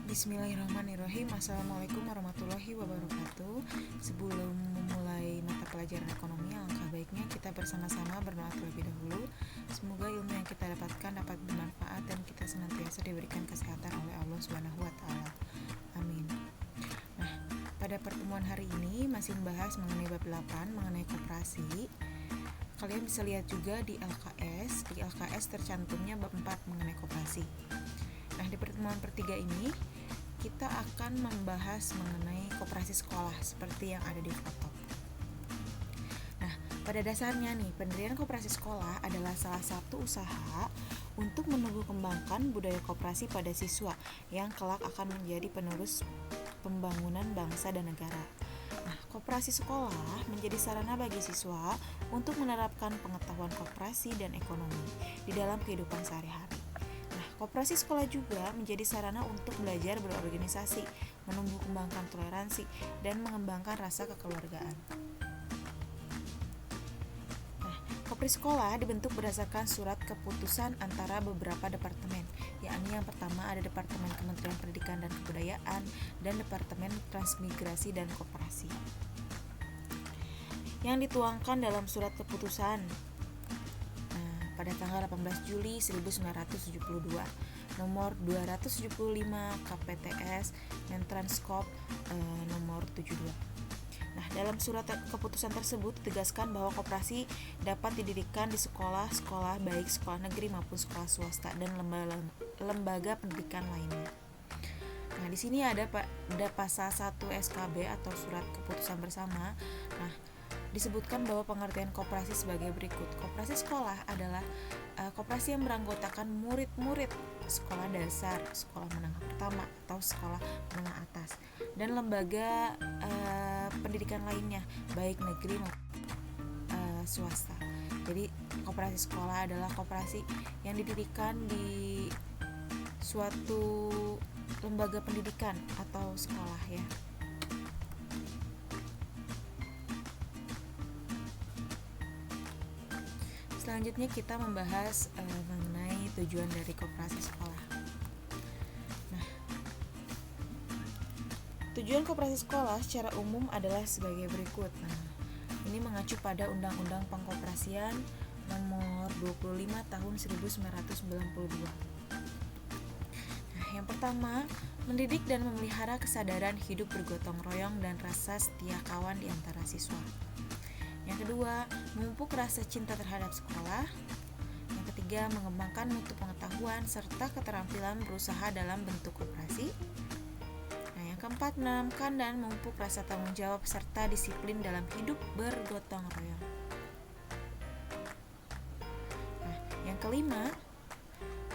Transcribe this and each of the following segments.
Bismillahirrahmanirrahim. Assalamualaikum warahmatullahi wabarakatuh. Sebelum memulai mata pelajaran ekonomi, alangkah baiknya kita bersama-sama berdoa terlebih dahulu. Semoga ilmu yang kita dapatkan dapat bermanfaat dan kita senantiasa diberikan kesehatan oleh Allah Subhanahu wa taala. Amin. Nah, pada pertemuan hari ini masih membahas mengenai bab 8 mengenai koperasi. Kalian bisa lihat juga di LKS. Di LKS tercantumnya bab 4 mengenai koperasi. Nah, di pertemuan pertiga ini kita akan membahas mengenai koperasi sekolah seperti yang ada di foto. Nah, pada dasarnya nih, pendirian koperasi sekolah adalah salah satu usaha untuk menumbuh kembangkan budaya koperasi pada siswa yang kelak akan menjadi penerus pembangunan bangsa dan negara. Nah, koperasi sekolah menjadi sarana bagi siswa untuk menerapkan pengetahuan koperasi dan ekonomi di dalam kehidupan sehari-hari. Koperasi sekolah juga menjadi sarana untuk belajar berorganisasi, menumbuh kembangkan toleransi, dan mengembangkan rasa kekeluargaan. Nah, koperasi sekolah dibentuk berdasarkan surat keputusan antara beberapa departemen, yakni yang pertama ada Departemen Kementerian Pendidikan dan Kebudayaan dan Departemen Transmigrasi dan Koperasi. Yang dituangkan dalam surat keputusan pada tanggal 18 Juli 1972 nomor 275 KPTS Mentranscop nomor 72. Nah, dalam surat keputusan tersebut ditegaskan bahwa koperasi dapat didirikan di sekolah-sekolah baik sekolah negeri maupun sekolah swasta dan lembaga pendidikan lainnya. Nah, di sini ada pasal 1 SKB atau surat keputusan bersama. Nah, disebutkan bahwa pengertian koperasi sebagai berikut. Koperasi sekolah adalah koperasi yang beranggotakan murid-murid sekolah dasar, sekolah menengah pertama atau sekolah menengah atas, dan lembaga pendidikan lainnya, baik negeri maupun swasta. Jadi koperasi sekolah adalah koperasi yang didirikan di suatu lembaga pendidikan atau sekolah ya. Selanjutnya kita membahas mengenai tujuan dari koperasi sekolah. Nah, tujuan koperasi sekolah secara umum adalah sebagai berikut. Nah, ini mengacu pada Undang-Undang Pengkoperasian Nomor 25 Tahun 1992. Nah, yang pertama, mendidik dan memelihara kesadaran hidup bergotong royong dan rasa setia kawan di antara siswa. Yang kedua, memupuk rasa cinta terhadap sekolah. Yang ketiga, mengembangkan mutu pengetahuan serta keterampilan berusaha dalam bentuk koperasi. Nah, yang keempat, menanamkan dan memupuk rasa tanggung jawab serta disiplin dalam hidup bergotong royong. Nah, yang kelima,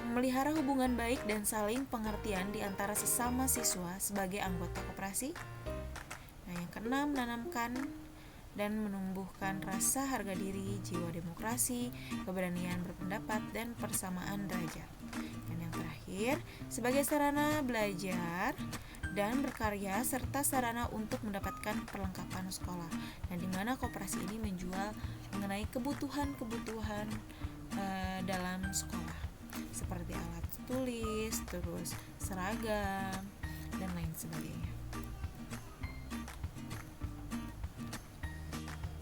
memelihara hubungan baik dan saling pengertian di antara sesama siswa sebagai anggota koperasi. Nah, yang keenam, menanamkan dan menumbuhkan rasa harga diri, jiwa demokrasi, keberanian berpendapat, dan persamaan derajat. Dan yang terakhir, sebagai sarana belajar dan berkarya serta sarana untuk mendapatkan perlengkapan sekolah. Nah, di mana koperasi ini menjual mengenai kebutuhan dalam sekolah, seperti alat tulis, terus seragam, dan lain sebagainya.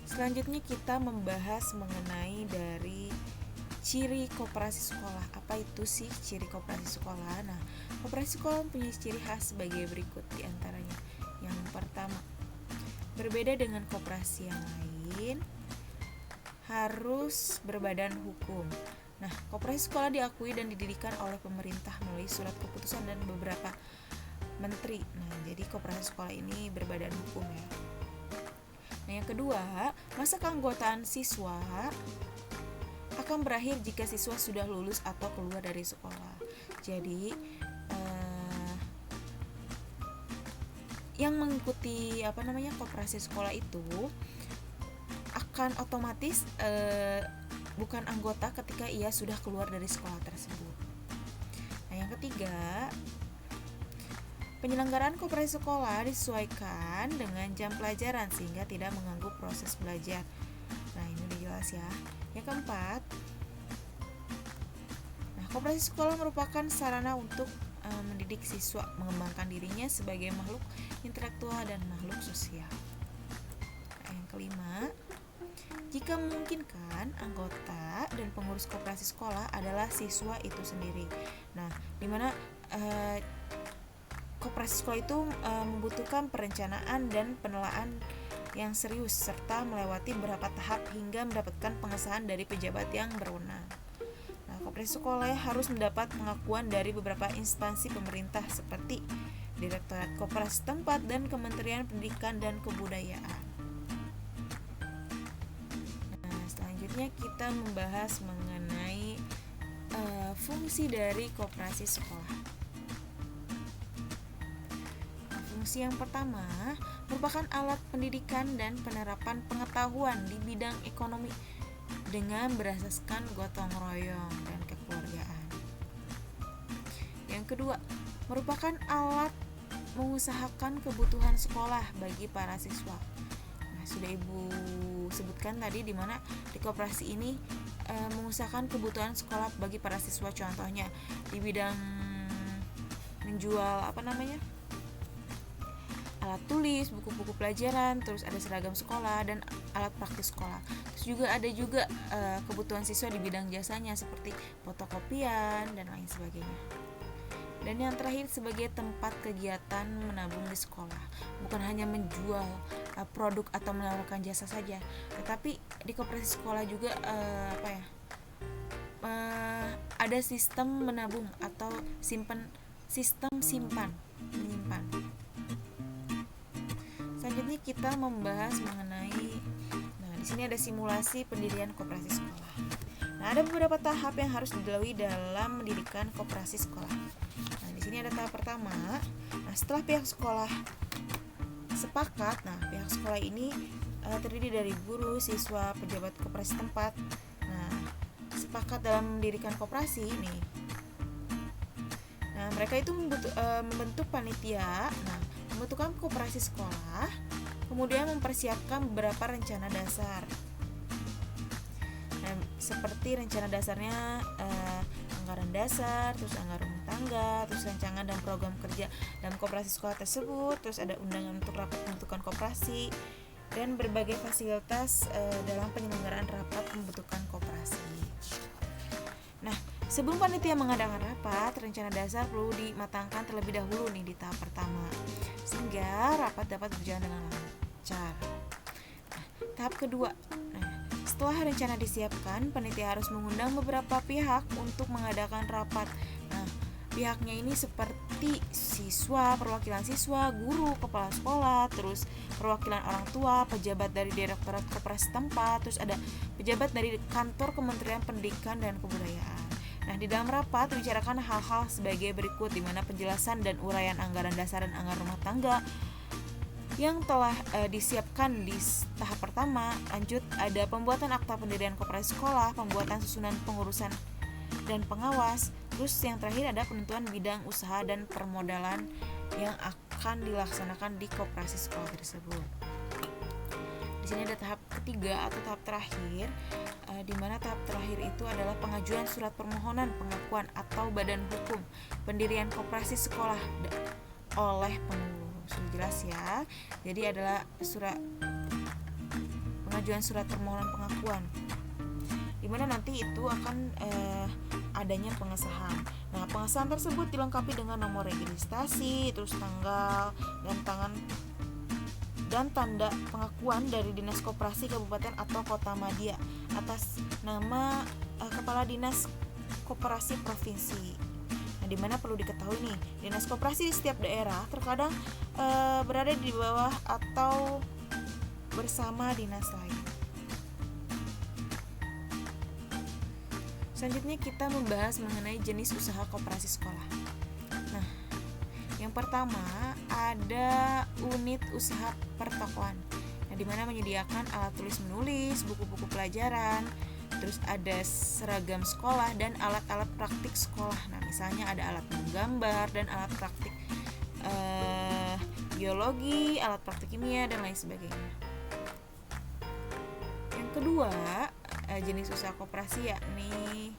Selanjutnya kita membahas mengenai dari ciri koperasi sekolah. Apa itu sih ciri koperasi sekolah? Nah, koperasi sekolah mempunyai ciri khas sebagai berikut di antaranya. Yang pertama, berbeda dengan koperasi yang lain, harus berbadan hukum. Nah, koperasi sekolah diakui dan didirikan oleh pemerintah melalui surat keputusan dan beberapa menteri. Nah, jadi koperasi sekolah ini berbadan hukum ya. Nah, yang kedua, masa keanggotaan siswa akan berakhir jika siswa sudah lulus atau keluar dari sekolah. Jadi, yang mengikuti koperasi sekolah itu akan otomatis bukan anggota ketika ia sudah keluar dari sekolah tersebut. Nah, yang ketiga, penyelenggaraan koperasi sekolah disesuaikan dengan jam pelajaran sehingga tidak mengganggu proses belajar. Nah, ini udah jelas ya. Yang keempat, koperasi sekolah merupakan sarana untuk mendidik siswa mengembangkan dirinya sebagai makhluk intelektual dan makhluk sosial. Yang kelima, jika memungkinkan, anggota dan pengurus koperasi sekolah adalah siswa itu sendiri. Nah, dimana koperasi sekolah itu membutuhkan perencanaan dan penelaahan yang serius serta melewati beberapa tahap hingga mendapatkan pengesahan dari pejabat yang berwenang. Nah, koperasi sekolah harus mendapat pengakuan dari beberapa instansi pemerintah seperti Direktorat Koperasi Tempat dan Kementerian Pendidikan dan Kebudayaan. Nah, selanjutnya kita membahas mengenai fungsi dari koperasi sekolah. Fungsi yang pertama merupakan alat pendidikan dan penerapan pengetahuan di bidang ekonomi dengan berasaskan gotong royong dan kekeluargaan. Yang kedua, merupakan alat mengusahakan kebutuhan sekolah bagi para siswa. Nah, sudah Ibu sebutkan tadi di mana di koperasi ini mengusahakan kebutuhan sekolah bagi para siswa, contohnya di bidang menjual alat tulis, buku-buku pelajaran, terus ada seragam sekolah dan alat praktis sekolah. Terus juga ada kebutuhan siswa di bidang jasanya seperti fotokopian dan lain sebagainya. Dan yang terakhir sebagai tempat kegiatan menabung di sekolah, bukan hanya menjual produk atau menawarkan jasa saja, tetapi di koperasi sekolah juga ada sistem menabung atau sistem menyimpan. Selanjutnya kita membahas mengenai, di sini ada simulasi pendirian koperasi sekolah. Nah, ada beberapa tahap yang harus dilalui dalam mendirikan koperasi sekolah. Nah, di sini ada tahap pertama. Nah, setelah pihak sekolah sepakat, pihak sekolah ini terdiri dari guru, siswa, pejabat koperasi tempat. Nah, sepakat dalam mendirikan koperasi ini. Nah, mereka itu membentuk panitia. Membentukkan koperasi sekolah, kemudian mempersiapkan beberapa rencana dasar. Nah, seperti rencana dasarnya anggaran dasar, terus anggaran rumah tangga, terus rancangan dan program kerja dalam koperasi sekolah tersebut, terus ada undangan untuk rapat pembentukan koperasi dan berbagai fasilitas dalam penyelenggaraan rapat pembentukan koperasi. Nah, sebelum panitia mengadakan rapat, rencana dasar perlu dimatangkan terlebih dahulu di tahap pertama, sehingga rapat dapat berjalan dengan lancar. Tahap kedua, setelah rencana disiapkan, panitia harus mengundang beberapa pihak untuk mengadakan rapat. Pihaknya ini seperti siswa, perwakilan siswa, guru, kepala sekolah, terus perwakilan orang tua, pejabat dari Direktorat Koperasi tempat, terus ada pejabat dari kantor Kementerian Pendidikan dan Kebudayaan. Nah, di dalam rapat dibicarakan hal-hal sebagai berikut, di mana penjelasan dan uraian anggaran dasar dan anggaran rumah tangga yang telah disiapkan di tahap pertama. Lanjut, ada pembuatan akta pendirian koperasi sekolah, pembuatan susunan pengurusan dan pengawas. Terus yang terakhir ada penentuan bidang usaha dan permodalan yang akan dilaksanakan di koperasi sekolah tersebut. Di sini ada tahap ketiga atau tahap terakhir, di mana tahap terakhir itu adalah pengajuan surat permohonan pengakuan atau badan hukum pendirian koperasi sekolah oleh pengurus. Sudah jelas ya. Jadi adalah pengajuan surat permohonan pengakuan, di mana nanti itu akan adanya pengesahan. Nah, pengesahan tersebut dilengkapi dengan nomor registrasi, terus tanggal dan tanda pengakuan dari Dinas Koperasi Kabupaten atau Kota Madya atas nama Kepala Dinas Koperasi Provinsi. Nah, di mana perlu diketahui nih, Dinas Koperasi di setiap daerah terkadang berada di bawah atau bersama dinas lain. Selanjutnya kita membahas mengenai jenis usaha koperasi sekolah. Nah, yang pertama ada unit usaha pertokoan, di mana menyediakan alat tulis menulis, buku-buku pelajaran, terus ada seragam sekolah dan alat-alat praktik sekolah. Nah, misalnya ada alat menggambar dan alat praktik biologi, alat praktik kimia dan lain sebagainya. Yang kedua, jenis usaha koperasi yakni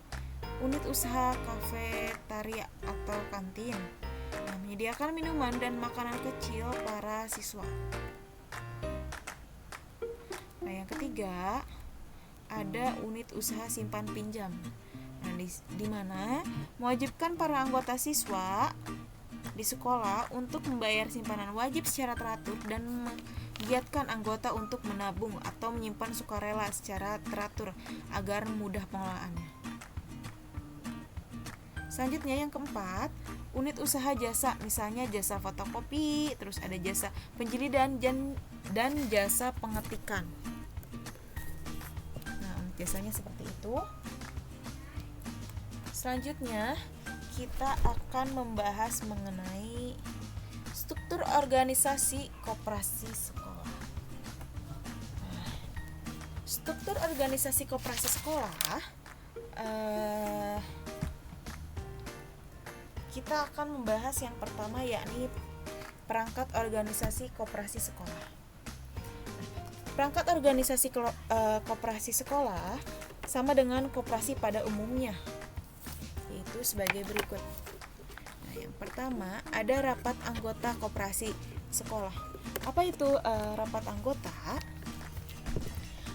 unit usaha kafetaria atau kantin. Nah, menyediakan minuman dan makanan kecil para siswa. Nah, yang ketiga ada unit usaha simpan pinjam. Nah, di mana mewajibkan para anggota siswa di sekolah untuk membayar simpanan wajib secara teratur dan menggiatkan anggota untuk menabung atau menyimpan sukarela secara teratur agar mudah pengelolaannya. Selanjutnya yang keempat, unit usaha jasa, misalnya jasa fotokopi, terus ada jasa penjilidan dan jasa pengetikan. Nah, jasanya seperti itu. Selanjutnya kita akan membahas mengenai struktur organisasi koperasi sekolah. Struktur organisasi koperasi sekolah kita akan membahas yang pertama, yakni perangkat organisasi koperasi sekolah. Perangkat organisasi koperasi sekolah sama dengan koperasi pada umumnya, yaitu sebagai berikut. Nah, yang pertama ada rapat anggota koperasi sekolah. Apa itu rapat anggota?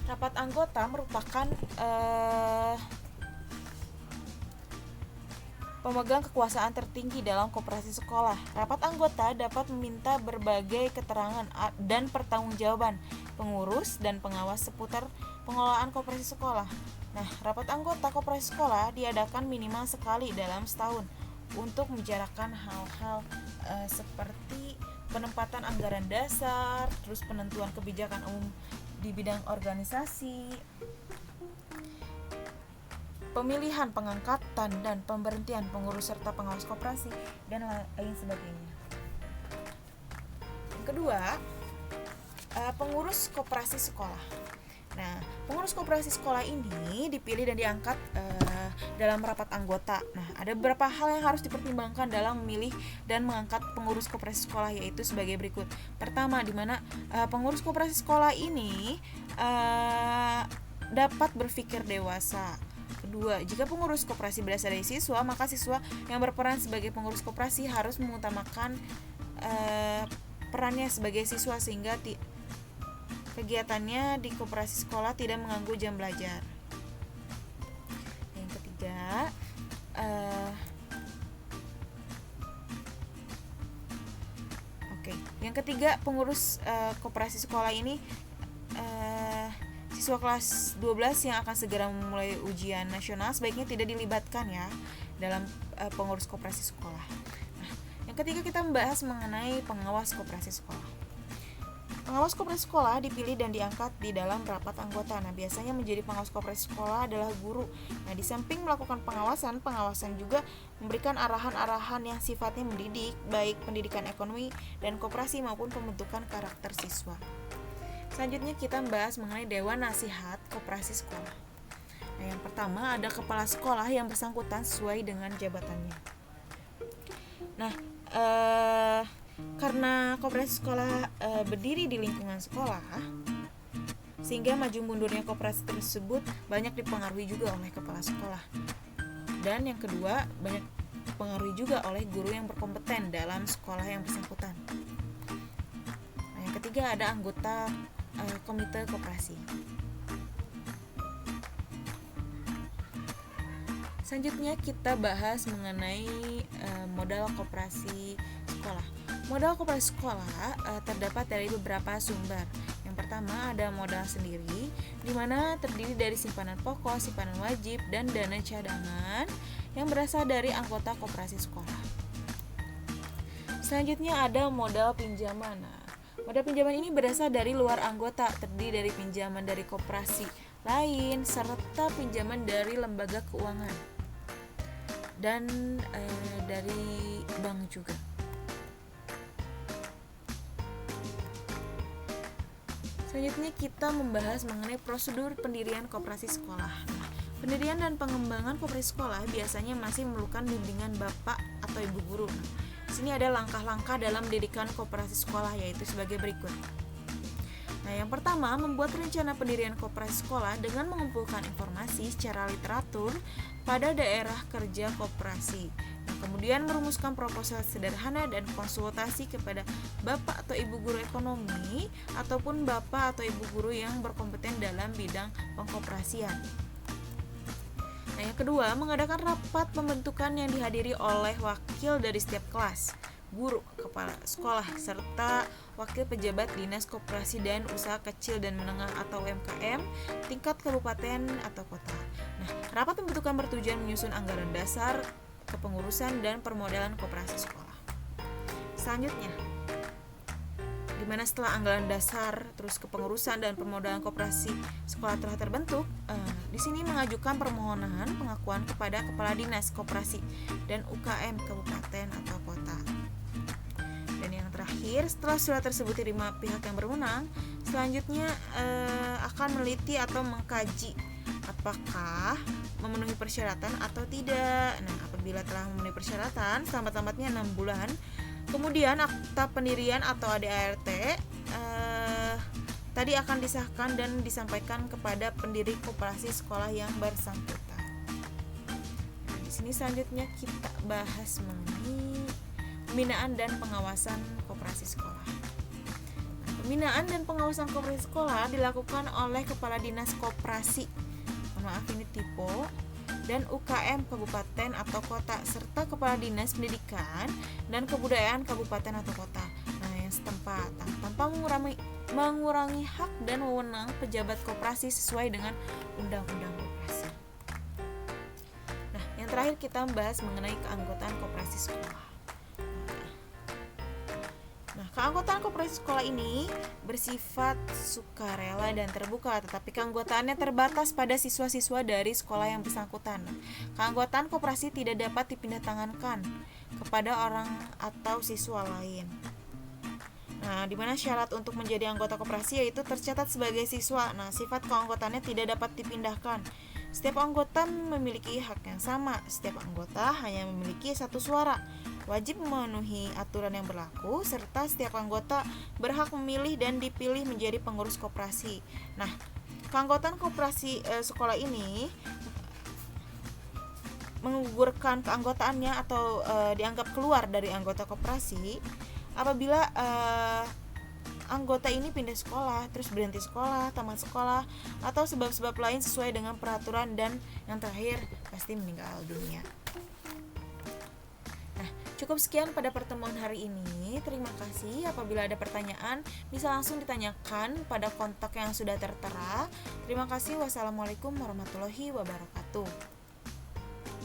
Rapat anggota merupakan pemegang kekuasaan tertinggi dalam koperasi sekolah. Rapat anggota dapat meminta berbagai keterangan dan pertanggungjawaban pengurus dan pengawas seputar pengelolaan koperasi sekolah. Nah, rapat anggota koperasi sekolah diadakan minimal sekali dalam setahun untuk membicarakan hal-hal seperti penempatan anggaran dasar, terus penentuan kebijakan umum di bidang organisasi, pemilihan, pengangkatan, dan pemberhentian pengurus serta pengawas koperasi, dan lain sebagainya. Yang kedua, pengurus koperasi sekolah. Nah, pengurus koperasi sekolah ini dipilih dan diangkat dalam rapat anggota. Nah, ada beberapa hal yang harus dipertimbangkan dalam memilih dan mengangkat pengurus koperasi sekolah, yaitu sebagai berikut. Pertama, di mana pengurus koperasi sekolah ini dapat berpikir dewasa. Kedua, jika pengurus koperasi berasal dari siswa, maka siswa yang berperan sebagai pengurus koperasi harus mengutamakan perannya sebagai siswa sehingga kegiatannya di koperasi sekolah tidak mengganggu jam belajar. Yang ketiga, pengurus koperasi sekolah ini siswa kelas 12 yang akan segera memulai ujian nasional sebaiknya tidak dilibatkan ya dalam pengurus koperasi sekolah. Nah, yang ketiga kita membahas mengenai pengawas koperasi sekolah. Pengawas koperasi sekolah dipilih dan diangkat di dalam rapat anggota. Nah, biasanya menjadi pengawas koperasi sekolah adalah guru. Nah, di samping melakukan pengawasan juga memberikan arahan-arahan yang sifatnya mendidik, baik pendidikan ekonomi dan koperasi maupun pembentukan karakter siswa. Selanjutnya kita membahas mengenai Dewan Nasihat Koperasi Sekolah. Nah, yang pertama ada kepala sekolah yang bersangkutan sesuai dengan jabatannya. Nah, karena koperasi sekolah berdiri di lingkungan sekolah, sehingga maju mundurnya koperasi tersebut banyak dipengaruhi juga oleh kepala sekolah. Dan yang kedua, banyak dipengaruhi juga oleh guru yang berkompeten dalam sekolah yang bersangkutan. Nah, yang ketiga ada anggota komite koperasi. Selanjutnya kita bahas mengenai modal koperasi sekolah. Modal koperasi sekolah terdapat dari beberapa sumber. Yang pertama ada modal sendiri, di mana terdiri dari simpanan pokok, simpanan wajib, dan dana cadangan yang berasal dari anggota koperasi sekolah. Selanjutnya ada modal pinjaman. Modal pinjaman ini berasal dari luar anggota, terdiri dari pinjaman dari koperasi lain serta pinjaman dari lembaga keuangan dan dari bank juga. Selanjutnya kita membahas mengenai prosedur pendirian koperasi sekolah. Pendirian dan pengembangan koperasi sekolah biasanya masih memerlukan bimbingan bapak atau ibu guru. Di sini ada langkah-langkah dalam mendirikan koperasi sekolah, yaitu sebagai berikut. Nah, yang pertama, membuat rencana pendirian koperasi sekolah dengan mengumpulkan informasi secara literatur pada daerah kerja koperasi. Nah, kemudian merumuskan proposal sederhana dan konsultasi kepada bapak atau ibu guru ekonomi ataupun bapak atau ibu guru yang berkompeten dalam bidang pengkoperasian. Nah, yang kedua, mengadakan rapat pembentukan yang dihadiri oleh wakil dari setiap kelas, guru, kepala sekolah, serta wakil pejabat dinas koperasi dan usaha kecil dan menengah atau UMKM tingkat kabupaten atau kota. Nah, rapat pembentukan bertujuan menyusun anggaran dasar, kepengurusan dan permodalan koperasi sekolah. Selanjutnya, di mana setelah anggaran dasar, terus kepengurusan dan permodalan koperasi sekolah telah terbentuk, di sini mengajukan permohonan pengakuan kepada kepala dinas koperasi dan UKM kabupaten atau kota. Dan yang terakhir, setelah surat tersebut diterima pihak yang berwenang, selanjutnya akan meneliti atau mengkaji apakah memenuhi persyaratan atau tidak. Nah, apabila telah memenuhi persyaratan, selambat-lambatnya 6 bulan, kemudian akta pendirian atau ADART tadi akan disahkan dan disampaikan kepada pendiri koperasi sekolah yang bersangkutan. Nah, di sini selanjutnya kita bahas mengenai pembinaan dan pengawasan koperasi sekolah. Nah, pembinaan dan pengawasan koperasi sekolah dilakukan oleh Kepala Dinas Koperasi, ini tipe, dan UKM kabupaten atau kota serta Kepala Dinas Pendidikan dan Kebudayaan kabupaten atau kota. Nah, yang setempat tanpa mengurangi hak dan wewenang pejabat koperasi sesuai dengan Undang-Undang Koperasi. Nah, yang terakhir kita membahas mengenai keanggotaan koperasi sekolah. Nah, keanggotaan koperasi sekolah ini bersifat sukarela dan terbuka, tetapi keanggotaannya terbatas pada siswa-siswa dari sekolah yang bersangkutan. Keanggotaan koperasi tidak dapat dipindahtangankan kepada orang atau siswa lain. Nah, di mana syarat untuk menjadi anggota koperasi yaitu tercatat sebagai siswa. Nah, sifat keanggotaannya tidak dapat dipindahkan. Setiap anggota memiliki hak yang sama. Setiap anggota hanya memiliki satu suara. Wajib memenuhi aturan yang berlaku, serta setiap anggota berhak memilih dan dipilih menjadi pengurus koperasi. Nah, keanggotaan koperasi sekolah ini menggugurkan keanggotaannya atau dianggap keluar dari anggota koperasi apabila anggota ini pindah sekolah, terus berhenti sekolah, tamat sekolah, atau sebab-sebab lain sesuai dengan peraturan, dan yang terakhir pasti meninggal dunia. Cukup sekian pada pertemuan hari ini. Terima kasih. Apabila ada pertanyaan, bisa langsung ditanyakan pada kontak yang sudah tertera. Terima kasih. Wassalamualaikum warahmatullahi wabarakatuh.